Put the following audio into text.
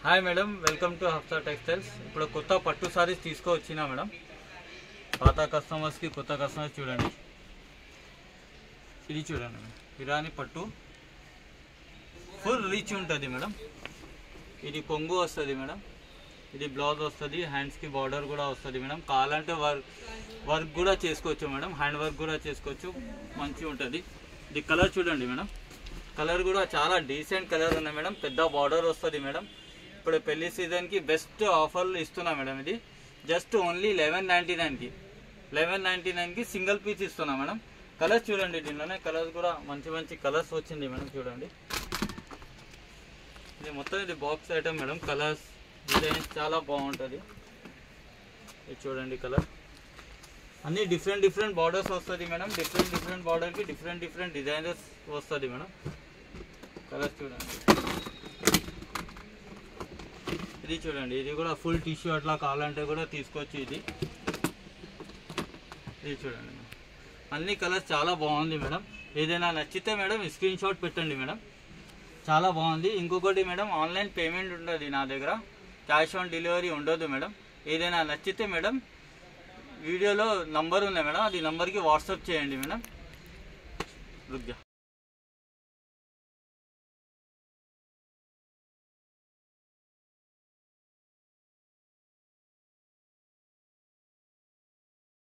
Hi madam, welcome to Hafsa textiles. ఇప్పుడు కొత్త పట్టు సారీస్ తీసుకొచ్చినా మేడం. పాత కస్టమర్స్కి కొత్త కస్టమర్స్ చూడండి. ఇది చూడండి మేడం, ఇరానీ పట్టు ఫుల్ రిచ్ ఉంటుంది మేడం. ఇది కొంగు వస్తుంది మేడం, ఇది బ్లౌజ్ వస్తుంది, హ్యాండ్స్కి బార్డర్ కూడా వస్తుంది మేడం. కావాలంటే వర్క్ కూడా చేసుకోవచ్చు మేడం, హ్యాండ్ వర్క్ కూడా చేసుకోవచ్చు, మంచిగా ఉంటుంది. ఇది కలర్ చూడండి మేడం, కలర్ కూడా చాలా డీసెంట్ కలర్ ఉన్నాయి మేడం. పెద్ద బార్డర్ వస్తుంది మేడం. ఇప్పుడు పెళ్లి సీజన్కి బెస్ట్ ఆఫర్లు ఇస్తున్నా మేడం. ఇది జస్ట్ ఓన్లీ 1199కి సింగిల్ పీస్ ఇస్తున్నా మేడం. కలర్స్ చూడండి, దీనిలోనే కలర్స్ కూడా మంచి మంచి కలర్స్ వచ్చింది మేడం. చూడండి, ఇది మొత్తం ఇది box item madam. Colours designs చాలా బాగుంటుంది. ఇది చూడండి, కలర్ అన్నీ డిఫరెంట్ బార్డర్స్ వస్తుంది మేడం. డిఫరెంట్ బార్డర్కి డిఫరెంట్ డిజైనర్స్ వస్తుంది మేడం. కలర్స్ చూడండి, ఇది చూడండి, ఇది కూడా ఫుల్ టిష్యూ అట్లా కావాలంటే కూడా తీసుకోవచ్చు. ఇది చూడండి మేడం, అన్ని కలర్స్ చాలా బాగుంది మేడం. ఏదైనా నచ్చితే మేడం స్క్రీన్ షాట్ పెట్టండి మేడం, చాలా బాగుంది. ఇంకొకటి మేడం, ఆన్లైన్ పేమెంట్ ఉంటుంది నా దగ్గర, క్యాష్ ఆన్ డెలివరీ ఉండదు మేడం. ఏదైనా నచ్చితే మేడం వీడియోలో నంబర్ ఉంది మేడం, అది నంబర్కి వాట్సాప్ చేయండి మేడం. రుగ్గా